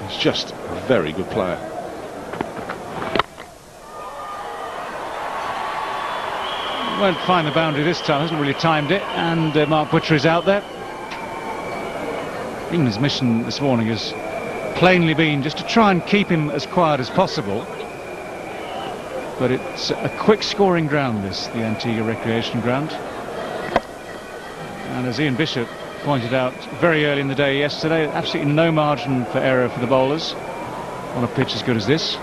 He's just a very good player. Won't find the boundary this time, hasn't really timed it, and Mark Butcher is out there. England's mission this morning has plainly been just to try and keep him as quiet as possible. But it's a quick scoring ground, this, the Antigua Recreation Ground. And as Ian Bishop pointed out very early in the day yesterday, absolutely no margin for error for the bowlers on a pitch as good as this.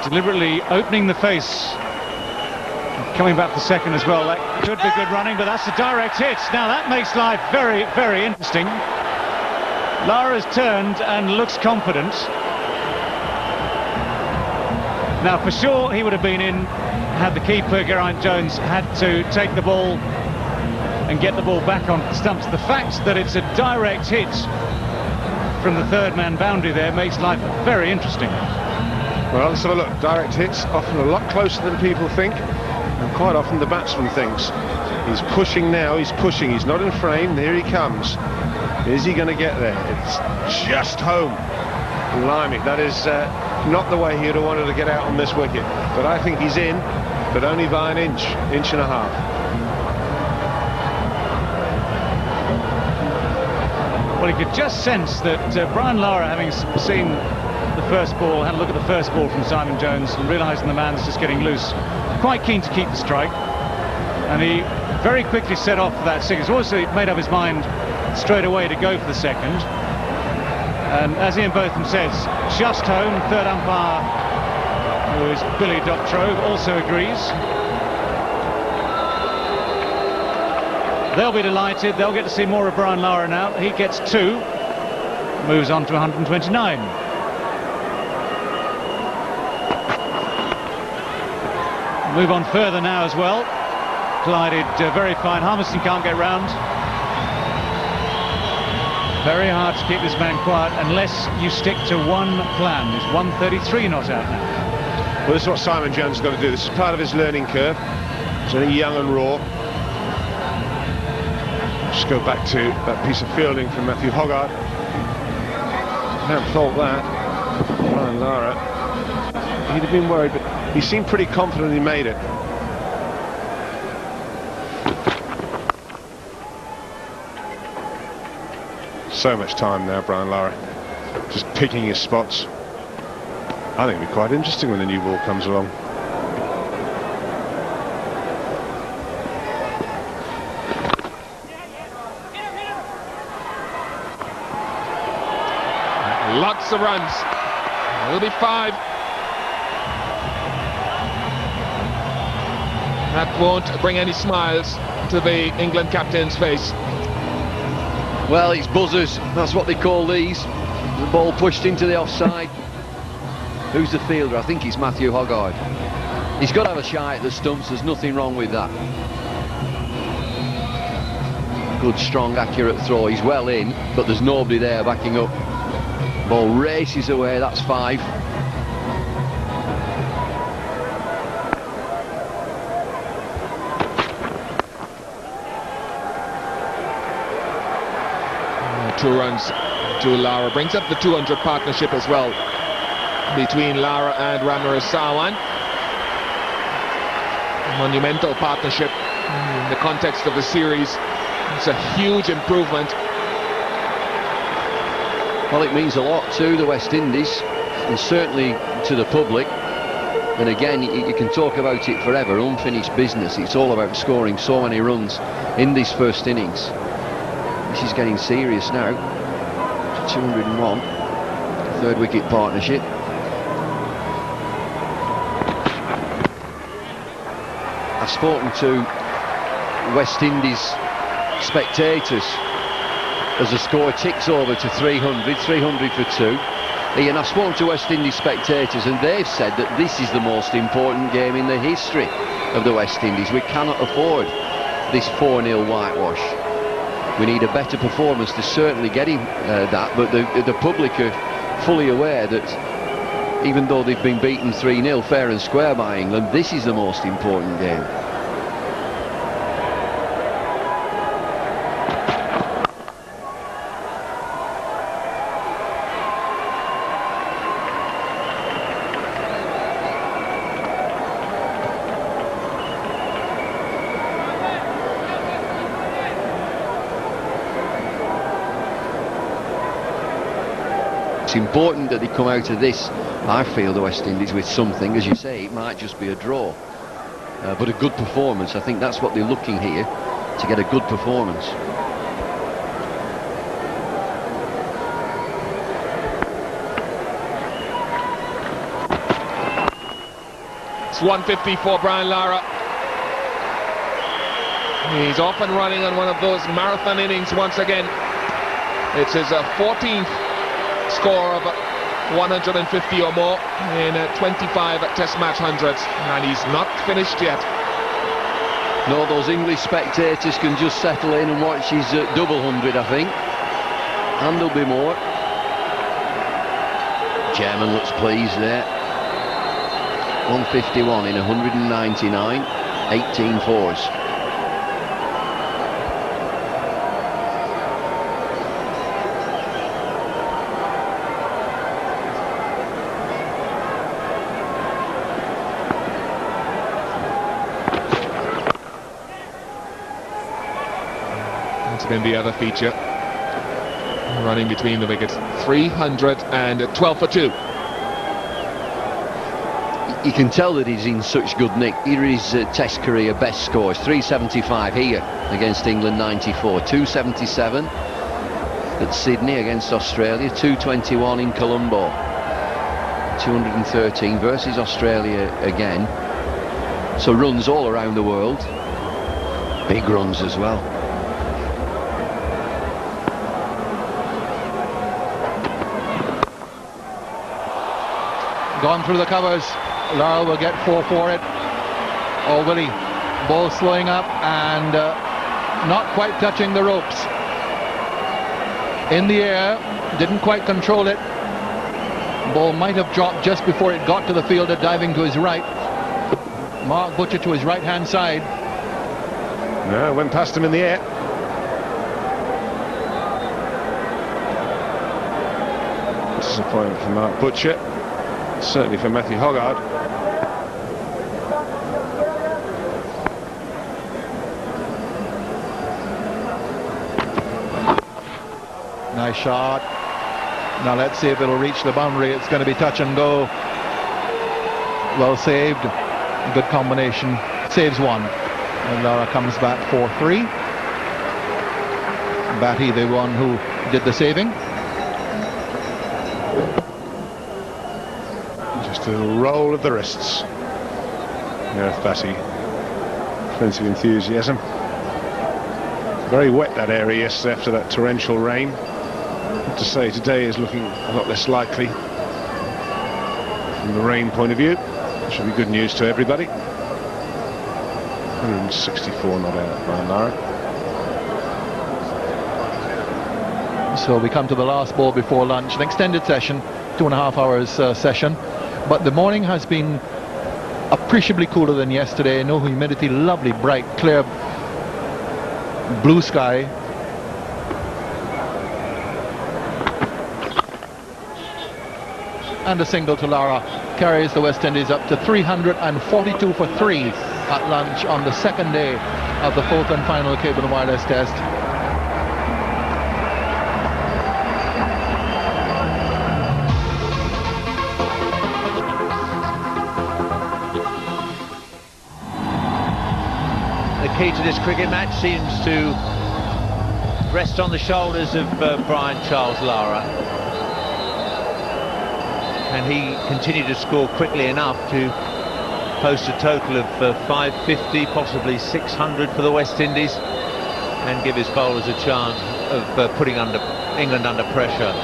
Deliberately opening the face, coming back for second as well. That could be good running, but that's a direct hit. Now that makes life very, very interesting. Lara's turned and looks confident. Now for sure he would have been in had the keeper, Geraint Jones, had to take the ball and get the ball back on the stumps. The fact that it's a direct hit from the third man boundary there makes life very interesting. Well, let's have a look. Direct hits often a lot closer than people think, and quite often the batsman thinks. He's pushing now, he's pushing, he's not in frame, here he comes. Is he going to get there? It's just home. Blimey, that is not the way he would have wanted to get out on this wicket. But I think he's in, but only by an inch and a half. Well, you could just sense that Brian Lara, having seen the first ball, had a look at the first ball from Simon Jones and realising the man's just getting loose, quite keen to keep the strike, and he very quickly set off for that six. He's also made up his mind straight away to go for the second, and as Ian Botham says, just home. Third umpire, who is Billy Doctrove, also agrees. They'll be delighted. They'll get to see more of Brian Lara now. He gets 2, moves on to 129. Move on further now as well. Glided very fine. Harmison can't get round. Very hard to keep this man quiet unless you stick to one plan. He's 133 not out now. Well, this is what Simon Jones has got to do. This is part of his learning curve. He's only young and raw. Just go back to that piece of fielding from Matthew Hoggard. Can't fault that. Brian Lara, he'd have been worried, but he seemed pretty confident he made it. So much time now, Brian Lara, just picking his spots. I think it'll be quite interesting when the new ball comes along. Lots of runs. It'll be 5. That won't bring any smiles to the England captain's face. Well, it's buzzers, that's what they call these. The ball pushed into the offside. Who's the fielder? I think it's Matthew Hoggard. He's got to have a shy at the stumps, there's nothing wrong with that. Good, strong, accurate throw. He's well in, but there's nobody there backing up. Ball races away, that's 5. Two runs to Lara, brings up the 200 partnership as well between Lara and Ramires Sarwan. Monumental partnership in the context of the series. It's a huge improvement. Well, it means a lot to the West Indies and certainly to the public. And again, you can talk about it forever, unfinished business. It's all about scoring so many runs in this first innings. This is getting serious now. 201, third wicket partnership. I've spoken to West Indies spectators as the score ticks over to 300 for 2. Ian, I've spoken to West Indies spectators and they've said that this is the most important game in the history of the West Indies. We cannot afford this 4-0 whitewash. We need a better performance to certainly get him that, but the public are fully aware that even though they've been beaten 3-0 fair and square by England, this is the most important game. It's important that they come out of this, I feel, the West Indies, with something. As you say, it might just be a draw. But a good performance. I think that's what they're looking here, to get a good performance. It's 150 for Brian Lara. He's off and running on one of those marathon innings once again. It's his 14th score of 150 or more in 25 Test match hundreds, and he's not finished yet. No, those English spectators can just settle in and watch his double 100, I think. And there'll be more. Chairman looks pleased there. 151 in 199, 18 fours. That's been the other feature. Running between the wickets. 312 for 2. You can tell that he's in such good nick. Here is Test career best scores. 375 here against England 94, 277 at Sydney against Australia, 221 in Colombo, 213 versus Australia again. So runs all around the world, big runs as well. Gone through the covers. Lara will get 4 for it. Oh, will he? Ball slowing up and not quite touching the ropes. In the air, didn't quite control it. Ball might have dropped just before it got to the fielder, diving to his right. Mark Butcher to his right hand side. No, went past him in the air. Disappointment for Mark Butcher. Certainly for Matthew Hoggard. Nice shot. Now let's see if it'll reach the boundary. It's going to be touch and go. Well saved. Good combination. Saves one. And Lara comes back 4-3. Batty, the one who did the saving. Just a little roll of the wrists. Gareth Batty. Plenty of enthusiasm. Very wet that area yesterday after that torrential rain. I have to say today is looking a lot less likely from the rain point of view. Should be good news to everybody. 164 not out by Lara. So we come to the last ball before lunch. An extended session, 2.5 hours session. But the morning has been appreciably cooler than yesterday. No humidity, lovely, bright, clear blue sky. And a single to Lara carries the West Indies up to 342 for 3 at lunch on the second day of the 4th and final Cable and Wireless Test. The key to this cricket match seems to rest on the shoulders of Brian Charles Lara. And he continued to score quickly enough to post a total of 550, possibly 600 for the West Indies, and give his bowlers a chance of putting England under pressure.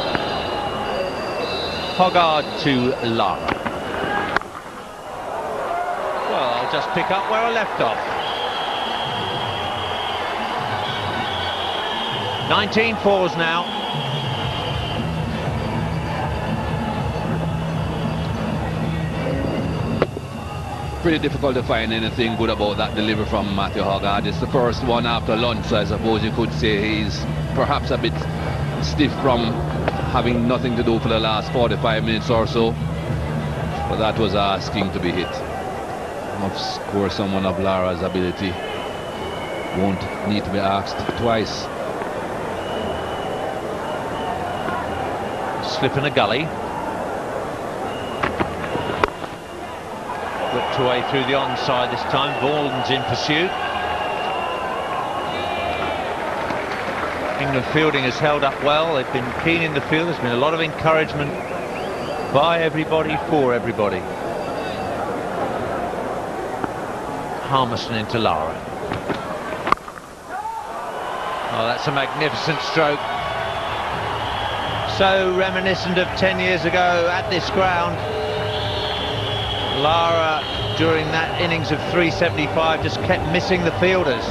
Hoggard to Lara. Well, I'll just pick up where I left off. 19 fours now. Pretty difficult to find anything good about that delivery from Matthew Hoggard. It's the first one after lunch, so I suppose you could say he's perhaps a bit stiff from having nothing to do for the last 45 minutes or so. But that was asking to be hit. Of course, someone of Lara's ability won't need to be asked twice. slip in a gully. Whipped away through the onside this time. Vaughan's in pursuit. England fielding has held up well. They've been keen in the field. There's been a lot of encouragement by everybody, for everybody. Harmison into Lara. Oh, that's a magnificent stroke. So reminiscent of 10 years ago at this ground. Lara, during that innings of 375, just kept missing the fielders.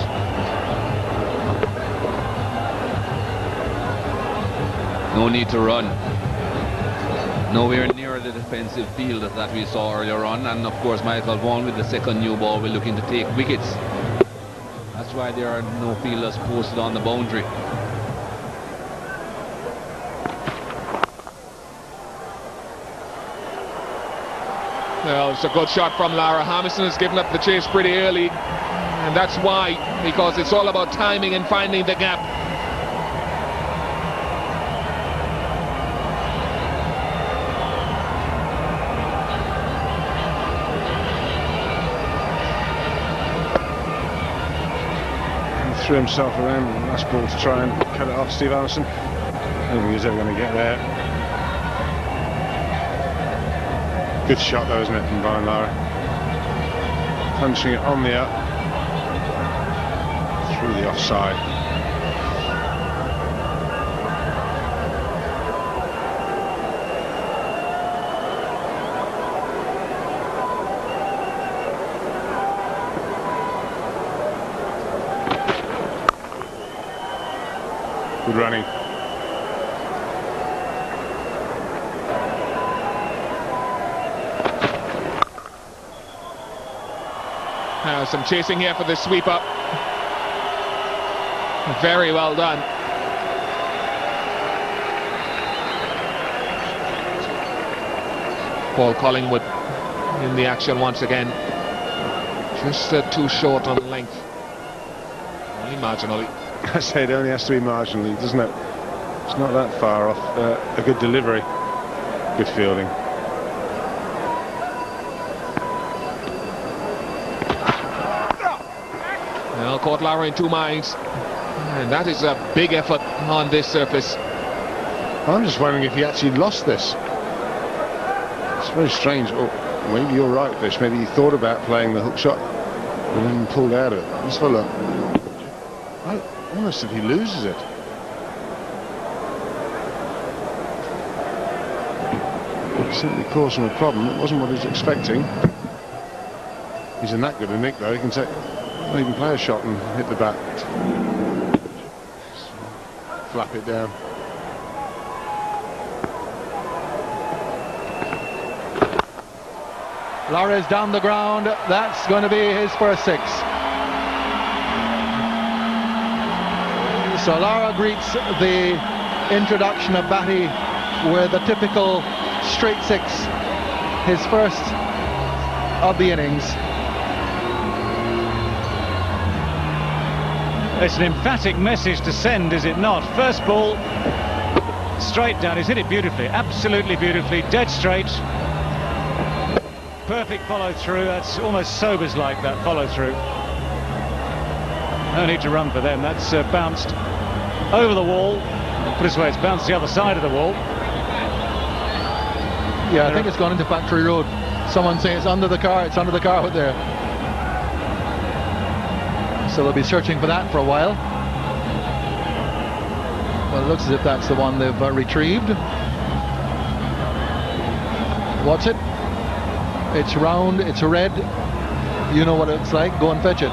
No need to run. Nowhere near the defensive field that we saw earlier on, and of course Michael Vaughan with the second new ball will looking to take wickets. That's why there are no fielders posted on the boundary. Well, it's a good shot from Lara. Harmison has given up the chase pretty early, and that's why, because it's all about timing and finding the gap. Threw himself around the last ball to try and cut it off, Steve Harmison. I don't think he was ever going to get there. Good shot though, isn't it, from Brian Lara? Punching it on the up, through the offside. Good running. Some chasing here for the sweeper. Very well done. Paul Collingwood in the action once again. Just too short on length. Only marginally. I say it only has to be marginally, doesn't it? It's not that far off. A good delivery, good fielding. Well, caught Lara in two minds, and that is a big effort on this surface. I'm just wondering if he actually lost this. It's very strange. Or maybe you're right, Fish. Maybe he thought about playing the hook shot and then pulled out of it. Let's have a look. Almost if he loses it. It simply caused him a problem. It wasn't what he was expecting. He's in that good a nick though. He can take, even play a shot and hit the bat. Flap it down. Lara's down the ground. That's going to be his first six. So Lara greets the introduction of Batty with a typical straight six, his first of the innings. It's an emphatic message to send, is it not? First ball, straight down. He's hit it beautifully, absolutely beautifully, dead straight. Perfect follow through. That's almost Sobers like, that follow through. No need to run for them. That's bounced over the wall. Put it this way, it's bounced the other side of the wall. Yeah, I think it's gone into Factory Road. Someone saying it's under the car. It's under the car out there. So they'll be searching for that for a while. Well, it looks as if that's the one they've retrieved. What's it? It's round, it's red. You know what it's like. Go and fetch it.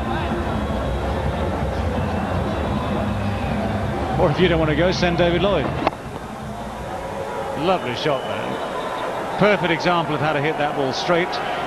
Or if you don't want to go, send David Lloyd. Lovely shot there. Perfect example of how to hit that ball straight.